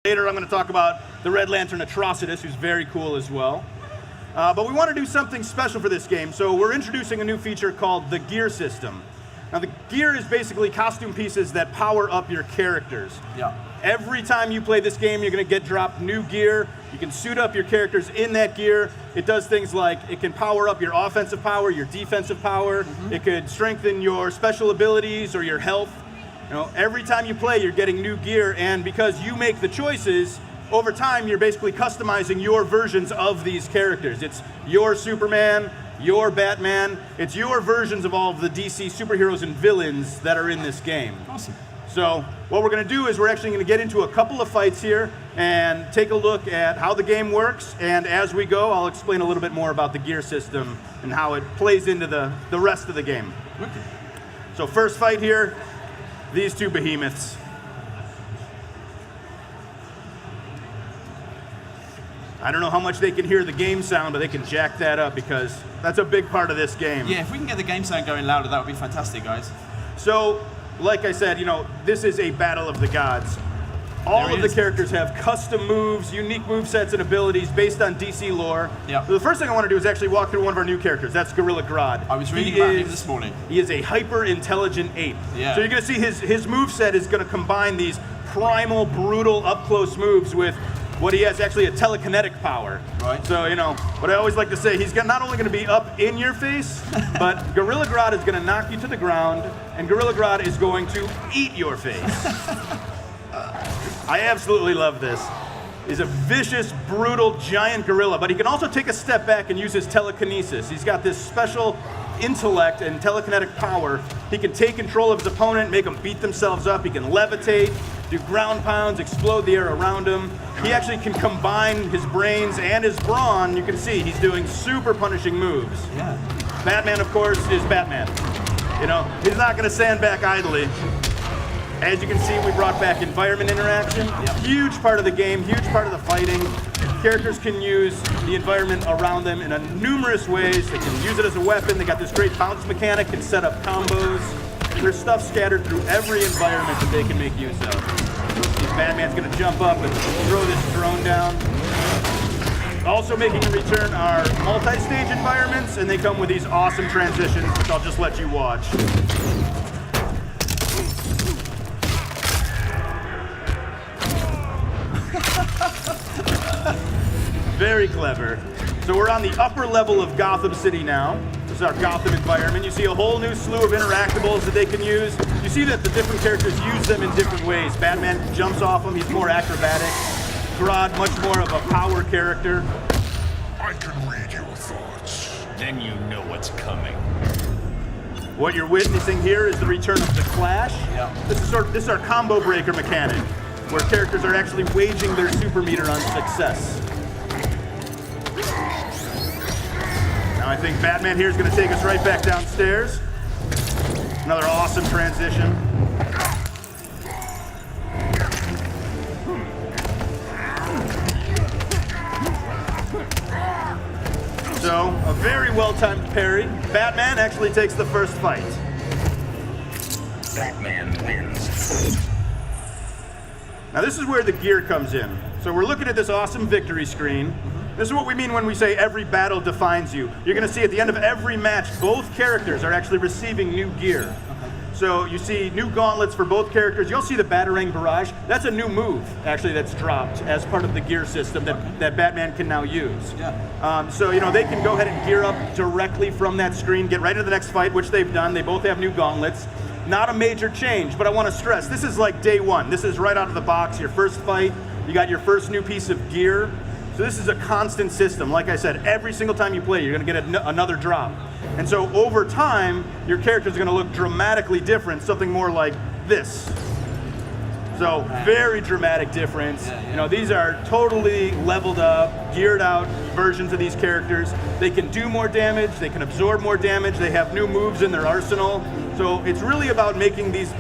Later, I'm going to talk about the Red Lantern Atrocitus, who's very cool as well. But we want to do something special for this game, so we're introducing a new feature called the gear system. Now, the gear is basically costume pieces that power up your characters. Yeah. Every time you play this game, you're going to get dropped new gear. You can suit up your characters in that gear. It does things like it can power up your offensive power, your defensive power. It could strengthen your special abilities or your health. You know, every time you play, you're getting new gear, and because you make the choices, over time, you're basically customizing your versions of these characters. It's your Superman, your Batman. It's your versions of all of the DC superheroes and villains that are in this game. Awesome. So what we're going to do is we're actually going to get into a couple of fights here and take a look at how the game works. And as we go, I'll explain a little bit more about the gear system and how it plays into the rest of the game. Okay. So first fight here, these two behemoths. I don't know how much they can hear the game sound, but they can jack that up because that's a big part of this game. Yeah, if we can get the game sound going louder, that would be fantastic, guys. So, like I said, you know, this is a battle of the gods. All of the characters have custom moves, unique movesets and abilities based on DC lore. Yeah. So the first thing I want to do is actually walk through one of our new characters. That's Gorilla Grodd. I was reading about him this morning. He is a hyper-intelligent ape. Yeah. So you're going to see his moveset is going to combine these primal, brutal, up-close moves with what he has actually a telekinetic power. Right. So, you know, what I always like to say, he's not only going to be up in your face, but Gorilla Grodd is going to knock you to the ground, and Gorilla Grodd is going to eat your face. I absolutely love this. He's a vicious, brutal, giant gorilla, but he can also take a step back and use his telekinesis. He's got this special intellect and telekinetic power. He can take control of his opponent, make them beat themselves up. He can levitate, do ground pounds, explode the air around him. He actually can combine his brains and his brawn. You can see he's doing super punishing moves. Yeah. Batman, of course, is Batman. You know, he's not going to stand back idly. As you can see, we brought back environment interaction. Yep. Huge part of the game, huge part of the fighting. Characters can use the environment around them in numerous ways. They can use it as a weapon. They got this great bounce mechanic, can set up combos. There's stuff scattered through every environment that they can make use of. Batman's gonna jump up and throw this drone down. Also making a return are multi-stage environments, and they come with these awesome transitions, which I'll just let you watch. Very clever. So we're on the upper level of Gotham City now. This is our Gotham environment. You see a whole new slew of interactables that they can use. You see that the different characters use them in different ways. Batman jumps off them, he's more acrobatic. Grodd, much more of a power character. I can read your thoughts. Then you know what's coming. What you're witnessing here is the return of the Clash. Yeah. This is our combo breaker mechanic, where characters are actually waging their super meter on success. Now I think Batman here is going to take us right back downstairs. Another awesome transition. So, a very well-timed parry. Batman actually takes the first fight. Batman wins. Now this is where the gear comes in. So we're looking at this awesome victory screen. This is what we mean when we say every battle defines you. You're going to see at the end of every match, both characters are actually receiving new gear. So you see new gauntlets for both characters. You'll see the Batarang Barrage. That's a new move, actually, that's dropped as part of the gear system that Batman can now use. Yeah. So, you know, they can go ahead and gear up directly from that screen, get right into the next fight, which they've done. They both have new gauntlets. Not a major change, but I want to stress, this is like day one. This is right out of the box, your first fight. You got your first new piece of gear. So this is a constant system. Like I said, every single time you play, you're going to get another drop. And so over time, your characters are going to look dramatically different, something more like this. So very dramatic difference. Yeah. You know, these are totally leveled up, geared out versions of these characters. They can do more damage, they can absorb more damage, they have new moves in their arsenal. So it's really about making these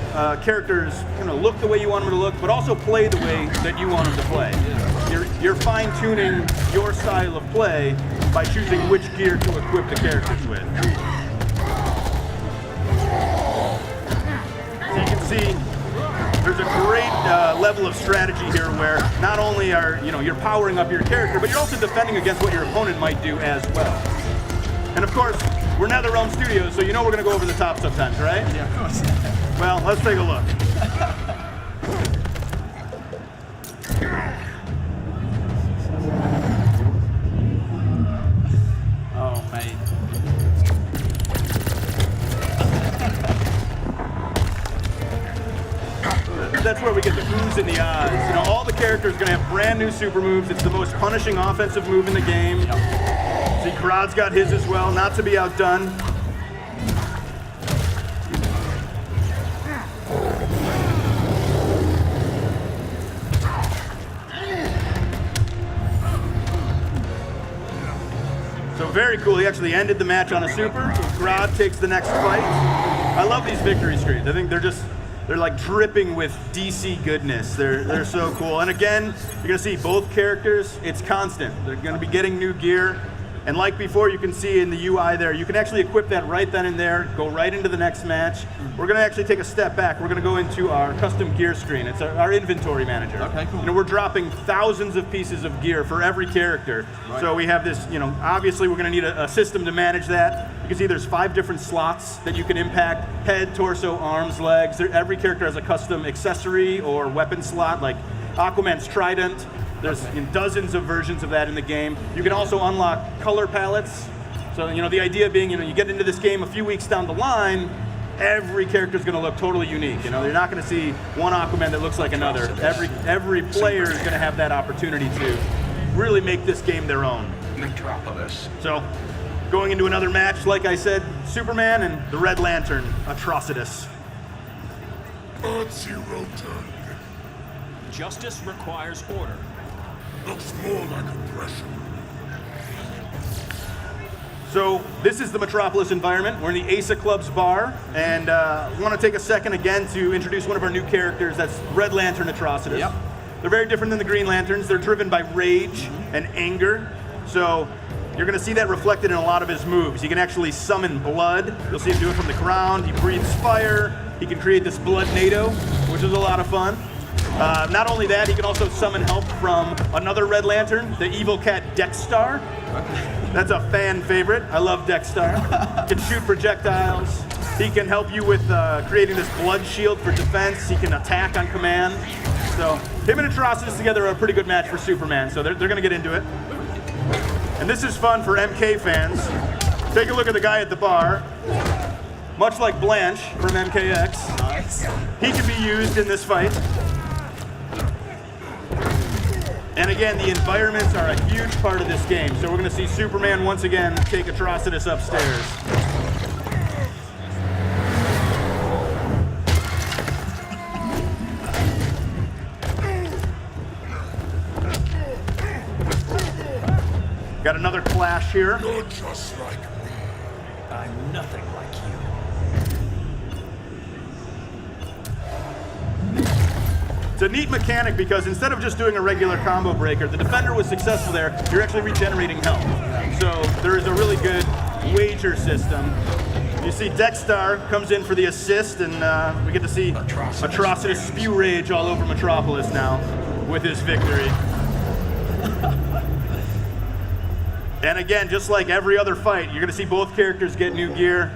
characters kind of look the way you want them to look, but also play the way that you want them to play. You're fine-tuning your style of play by choosing which gear to equip the characters with. So you can see there's a great level of strategy here where not only are you're powering up your character, but you're also defending against what your opponent might do as well. And of course, we're NetherRealm Studios, so you know we're going to go over the top sometimes, right? Yeah, of course. Well, let's take a look. Oh, mate. That's where we get the oohs and the ahs. You know, all the characters are going to have brand new super moves. It's the most punishing offensive move in the game. See, Grodd's got his as well, not to be outdone. So very cool. He actually ended the match on a super. Grodd takes the next fight. I love these victory screens. I think they're like dripping with DC goodness. They're so cool. And again, you're gonna see both characters. It's constant. They're gonna be getting new gear. And like before, you can see in the UI there, you can actually equip that right then and there, go right into the next match. We're gonna actually take a step back. We're gonna go into our custom gear screen. It's our inventory manager. Okay, cool. You know, we're dropping thousands of pieces of gear for every character. Right. So we have this, obviously we're gonna need a system to manage that. You can see there's 5 different slots that you can impact: head, torso, arms, legs. Every character has a custom accessory or weapon slot, like Aquaman's trident. There's dozens of versions of that in the game. You can also unlock color palettes. So, the idea being, you get into this game a few weeks down the line, every character is going to look totally unique. You're not going to see one Aquaman that looks like another. Every player is going to have that opportunity to really make this game their own. Metropolis. So, going into another match, like I said, Superman and the Red Lantern, Atrocitus. Zero turn. Justice requires order. Looks more like aggression. So this is the Metropolis environment. We're in the Asa Club's bar, and I want to take a second again to introduce one of our new characters. That's Red Lantern Atrocitus. Yep. They're very different than the Green Lanterns. They're driven by rage and anger. So you're going to see that reflected in a lot of his moves. He can actually summon blood. You'll see him do it from the ground. He breathes fire. He can create this blood NATO, which is a lot of fun. Not only that, he can also summon help from another Red Lantern, the evil cat Dexstar. That's a fan favorite. I love Dexstar. Can shoot projectiles. He can help you with creating this blood shield for defense. He can attack on command. So him and Atrocitus together are a pretty good match for Superman, so they're going to get into it. And this is fun for MK fans. Take a look at the guy at the bar. Much like Blanche from MKX. Nice. He can be used in this fight. And again, the environments are a huge part of this game. So we're going to see Superman once again take Atrocitus upstairs. Got another clash here. You're just like me. I'm nothing like you. It's a neat mechanic because instead of just doing a regular combo breaker, the defender was successful there, you're actually regenerating health. So there is a really good wager system. You see Dexstar comes in for the assist, and we get to see Atrocitus spew rage all over Metropolis now with his victory. And again, just like every other fight, you're going to see both characters get new gear.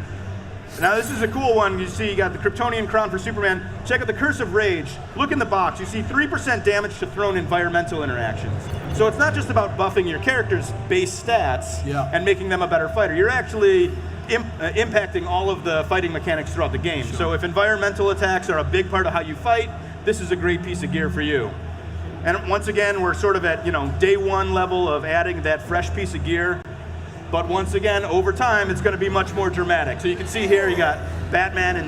Now this is a cool one. You see you got the Kryptonian crown for Superman. Check out the Curse of Rage. Look in the box. You see 3% damage to thrown environmental interactions. So it's not just about buffing your character's base stats and making them a better fighter. You're actually impacting all of the fighting mechanics throughout the game. So if environmental attacks are a big part of how you fight, this is a great piece of gear for you. And once again, we're sort of at day 1 level of adding that fresh piece of gear. But once again, over time, it's going to be much more dramatic. So you can see here, you got Superman in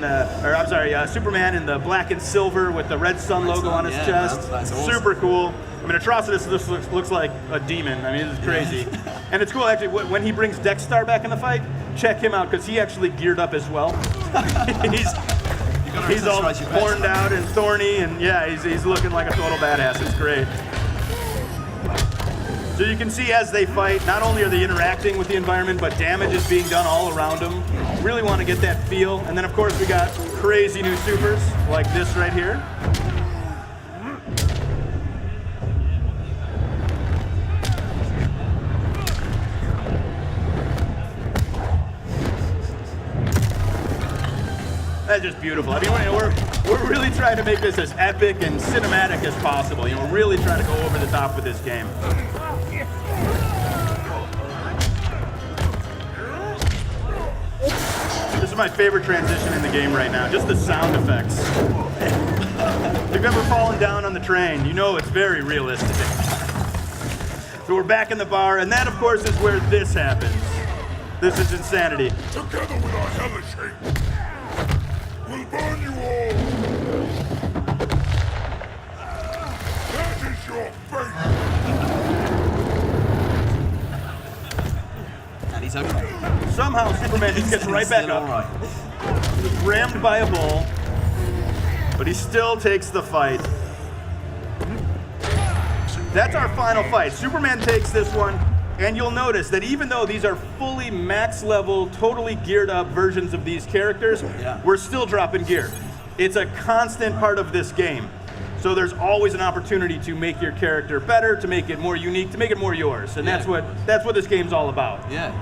the black and silver with the red sun logo on his chest. That's awesome. Super cool. I mean, Atrocitus looks like a demon. I mean, this is crazy. And it's cool, actually, when he brings Dexstar back in the fight, check him out, because he actually geared up as well. He's all horned out and thorny, and yeah, he's looking like a total badass. It's great. So you can see as they fight, not only are they interacting with the environment, but damage is being done all around them. Really want to get that feel. And then of course we got crazy new supers, like this right here. That's just beautiful. I mean, we're really trying to make this as epic and cinematic as possible. You know, we're really trying to go over the top with this game. This is my favorite transition in the game right now, just the sound effects. If you've ever fallen down on the train, you know it's very realistic. So we're back in the bar, and that, of course, is where this happens. This is insanity. Together with our hellish hate, we'll burn you all. That is your fate. And he's okay. Somehow Superman just gets right back Still up. all right. He's rammed by a bull, but he still takes the fight. That's our final fight. Superman takes this one, and you'll notice that even though these are fully max level, totally geared up versions of these characters, we're still dropping gear. It's a constant part of this game. So there's always an opportunity to make your character better, to make it more unique, to make it more yours. And that's what this game's all about. Yeah.